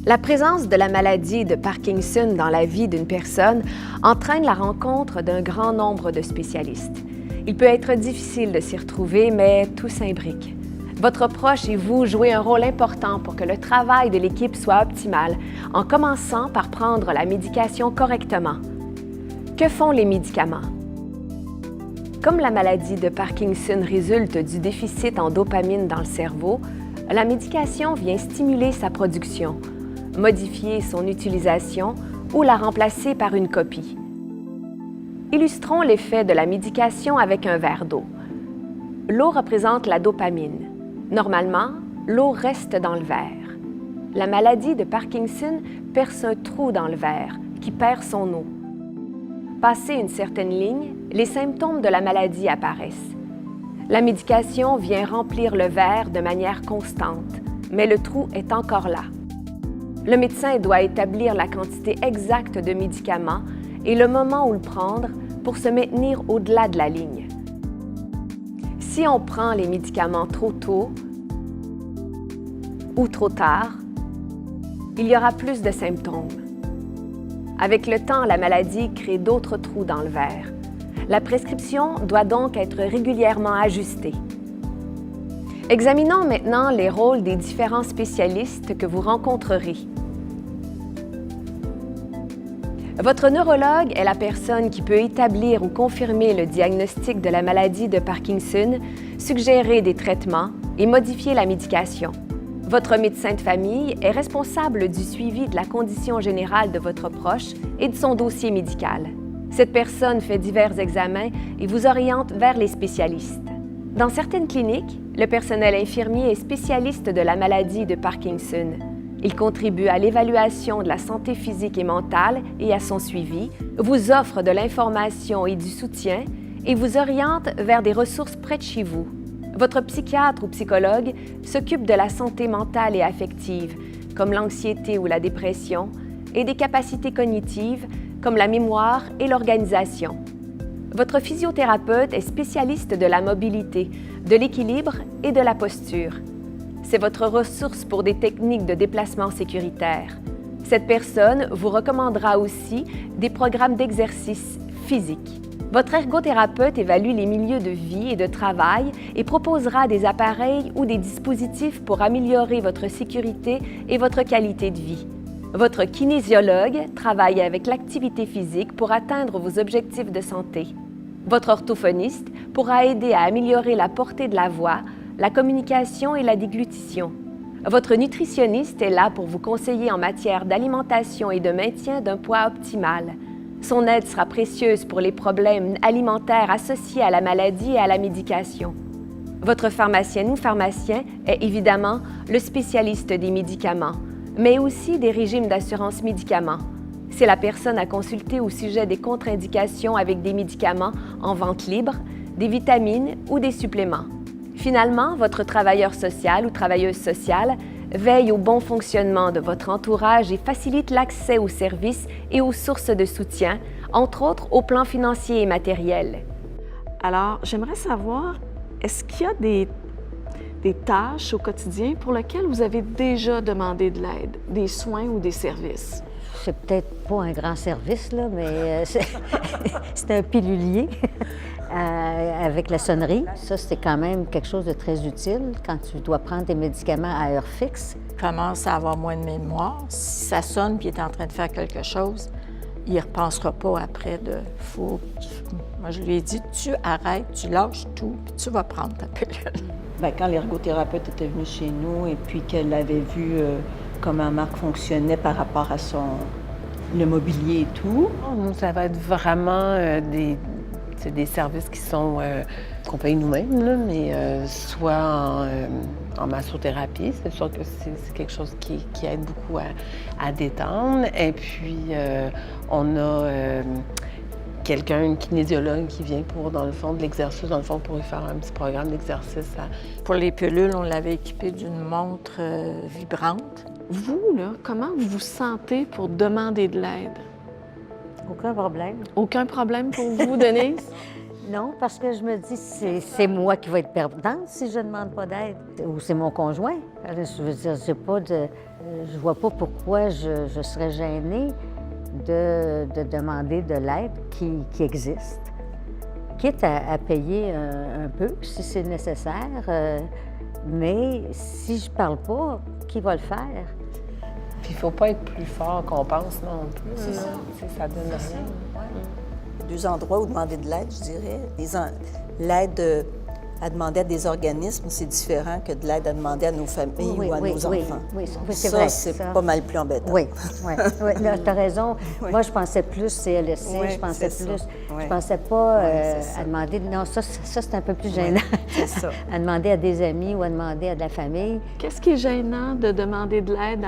La présence de la maladie de Parkinson dans la vie d'une personne entraîne la rencontre d'un grand nombre de spécialistes. Il peut être difficile de s'y retrouver, mais tout s'imbrique. Votre proche et vous jouez un rôle important pour que le travail de l'équipe soit optimal, en commençant par prendre la médication correctement. Que font les médicaments? Comme la maladie de Parkinson résulte du déficit en dopamine dans le cerveau, la médication vient stimuler sa production, modifier son utilisation ou la remplacer par une copie. Illustrons l'effet de la médication avec un verre d'eau. L'eau représente la dopamine. Normalement, l'eau reste dans le verre. La maladie de Parkinson perce un trou dans le verre qui perd son eau. Passé une certaine ligne, les symptômes de la maladie apparaissent. La médication vient remplir le verre de manière constante, mais le trou est encore là. Le médecin doit établir la quantité exacte de médicaments et le moment où le prendre pour se maintenir au-delà de la ligne. Si on prend les médicaments trop tôt ou trop tard, il y aura plus de symptômes. Avec le temps, la maladie crée d'autres trous dans le verre. La prescription doit donc être régulièrement ajustée. Examinons maintenant les rôles des différents spécialistes que vous rencontrerez. Votre neurologue est la personne qui peut établir ou confirmer le diagnostic de la maladie de Parkinson, suggérer des traitements et modifier la médication. Votre médecin de famille est responsable du suivi de la condition générale de votre proche et de son dossier médical. Cette personne fait divers examens et vous oriente vers les spécialistes. Dans certaines cliniques, le personnel infirmier est spécialiste de la maladie de Parkinson. Il contribue à l'évaluation de la santé physique et mentale et à son suivi, vous offre de l'information et du soutien et vous oriente vers des ressources près de chez vous. Votre psychiatre ou psychologue s'occupe de la santé mentale et affective, comme l'anxiété ou la dépression, et des capacités cognitives, comme la mémoire et l'organisation. Votre physiothérapeute est spécialiste de la mobilité, de l'équilibre et de la posture. C'est votre ressource pour des techniques de déplacement sécuritaire. Cette personne vous recommandera aussi des programmes d'exercice physique. Votre ergothérapeute évalue les milieux de vie et de travail et proposera des appareils ou des dispositifs pour améliorer votre sécurité et votre qualité de vie. Votre kinésiologue travaille avec l'activité physique pour atteindre vos objectifs de santé. Votre orthophoniste pourra aider à améliorer la portée de la voix, la communication et la déglutition. Votre nutritionniste est là pour vous conseiller en matière d'alimentation et de maintien d'un poids optimal. Son aide sera précieuse pour les problèmes alimentaires associés à la maladie et à la médication. Votre pharmacienne ou pharmacien est évidemment le spécialiste des médicaments, mais aussi des régimes d'assurance médicaments. C'est la personne à consulter au sujet des contre-indications avec des médicaments en vente libre, des vitamines ou des suppléments. Finalement, votre travailleur social ou travailleuse sociale veille au bon fonctionnement de votre entourage et facilite l'accès aux services et aux sources de soutien, entre autres au plan financier et matériel. Alors, j'aimerais savoir, est-ce qu'il y a des tâches au quotidien pour lesquelles vous avez déjà demandé de l'aide, des soins ou des services? C'est peut-être pas un grand service, là, mais c'est un pilulier avec la sonnerie. Ça, c'est quand même quelque chose de très utile quand tu dois prendre des médicaments à heure fixe. Il commence à avoir moins de mémoire. Si ça sonne puis il est en train de faire quelque chose, il ne repensera pas après de fou. Moi, je lui ai dit, tu arrêtes, tu lâches tout, puis tu vas prendre ta pilule. Bien, quand l'ergothérapeute était venue chez nous et puis qu'elle avait vu comment Marc fonctionnait par rapport à le mobilier et tout. Nous, ça va être vraiment des services qui sont qu'on paye nous-mêmes, là, mais soit en massothérapie. C'est sûr que c'est quelque chose qui aide beaucoup à détendre. Et puis, on a une kinésiologue qui vient pour, dans le fond, de l'exercice, dans le fond, pour lui faire un petit programme d'exercice. Pour les pilules, on l'avait équipé d'une montre vibrante. Vous, là, comment vous vous sentez pour demander de l'aide? Aucun problème. Aucun problème pour vous, Denise? Non, parce que je me dis, c'est moi qui vais être perdante si je ne demande pas d'aide. Ou c'est mon conjoint. Je veux dire, je vois pas pourquoi je serais gênée de demander de l'aide qui existe. Quitte à payer un peu, si c'est nécessaire. Mais si je parle pas, qui va le faire? Puis il ne faut pas être plus fort qu'on pense non plus. C'est ça. Ça donne rien. Deux endroits où demander de l'aide, je dirais. L'aide à demander à des organismes, c'est différent que de l'aide à demander à nos familles ou à nos enfants. Oui, c'est vrai. C'est pas mal plus embêtant. Oui. Là, tu as raison. Moi, je pensais plus CLSC, Oui, je pensais c'est plus. ça. Je pensais pas ça. à demander. Non, ça c'est un peu plus gênant. C'est ça. À demander à des amis ou à demander à de la famille. Qu'est-ce qui est gênant de demander de l'aide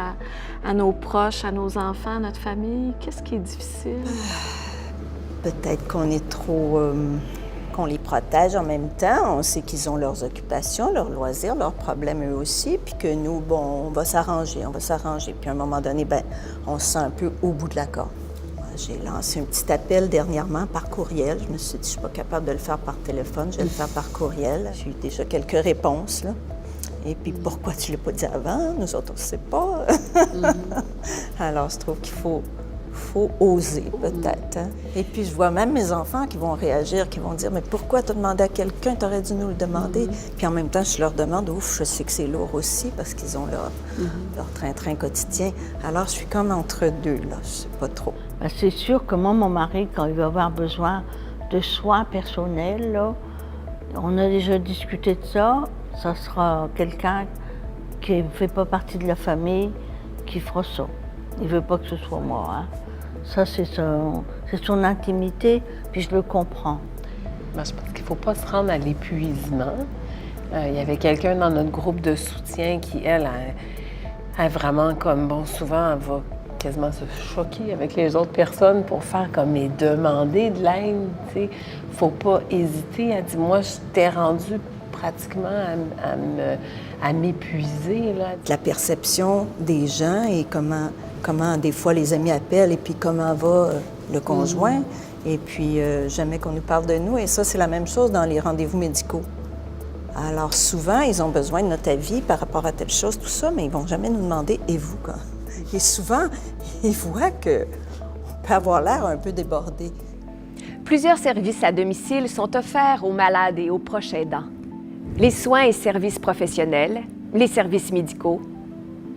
à nos proches, à nos enfants, à notre famille? Qu'est-ce qui est difficile? Peut-être qu'on est trop... qu'on les protège en même temps. On sait qu'ils ont leurs occupations, leurs loisirs, leurs problèmes eux aussi, puis que nous, bon, on va s'arranger. Puis à un moment donné, bien, on se sent un peu au bout de la corde. Moi, j'ai lancé un petit appel dernièrement par courriel. Je me suis dit, je ne suis pas capable de le faire par téléphone, je vais le faire par courriel. J'ai eu déjà quelques réponses, là. Et puis, pourquoi tu ne l'as pas dit avant? Nous autres, on ne sait pas. Alors, je trouve qu'il faut oser, peut-être. Hein? Et puis, je vois même mes enfants qui vont réagir, qui vont dire « Mais pourquoi tu as demandé à quelqu'un? Tu aurais dû nous le demander. Puis en même temps, je leur demande « Ouf, je sais que c'est lourd aussi, parce qu'ils ont leur train-train quotidien. » Alors, je suis comme entre deux, là. Je sais pas trop. Ben, c'est sûr que moi, mon mari, quand il va avoir besoin de soins personnels, là, on a déjà discuté de ça. Ça sera quelqu'un qui ne fait pas partie de la famille qui fera ça. Il ne veut pas que ce soit moi. Hein. Ça, c'est son intimité, puis je le comprends. Moi, je pense qu'il ne faut pas se rendre à l'épuisement. Il y avait quelqu'un dans notre groupe de soutien qui, elle, a vraiment comme, bon, souvent, elle va quasiment se choquer avec les autres personnes pour faire comme et demander de l'aide, tu sais. Faut pas hésiter. Elle dit, moi, je t'ai rendu pratiquement à m'épuiser, là. La perception des gens et comment des fois les amis appellent et puis comment va le conjoint. Et puis jamais qu'on nous parle de nous. Et ça, c'est la même chose dans les rendez-vous médicaux. Alors souvent, ils ont besoin de notre avis par rapport à telle chose, tout ça, mais ils vont jamais nous demander « Et vous? » quoi. Et souvent, ils voient qu'on peut avoir l'air un peu débordé. Plusieurs services à domicile sont offerts aux malades et aux proches aidants. Les soins et services professionnels, les services médicaux,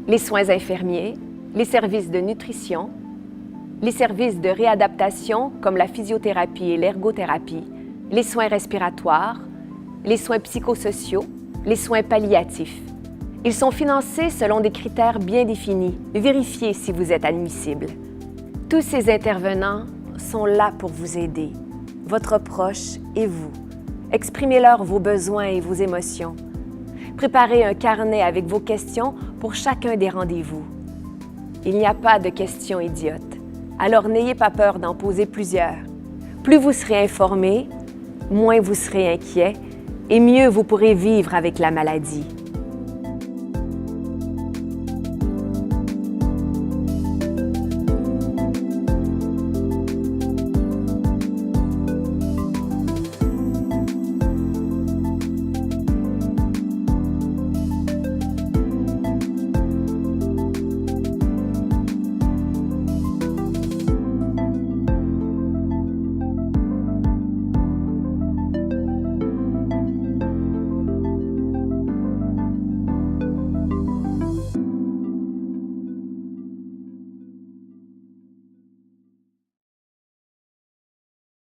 les soins infirmiers, les services de nutrition, les services de réadaptation comme la physiothérapie et l'ergothérapie, les soins respiratoires, les soins psychosociaux, les soins palliatifs. Ils sont financés selon des critères bien définis. Vérifiez si vous êtes admissible. Tous ces intervenants sont là pour vous aider, votre proche et vous. Exprimez-leur vos besoins et vos émotions. Préparez un carnet avec vos questions pour chacun des rendez-vous. Il n'y a pas de questions idiotes, alors n'ayez pas peur d'en poser plusieurs. Plus vous serez informé, moins vous serez inquiet et mieux vous pourrez vivre avec la maladie.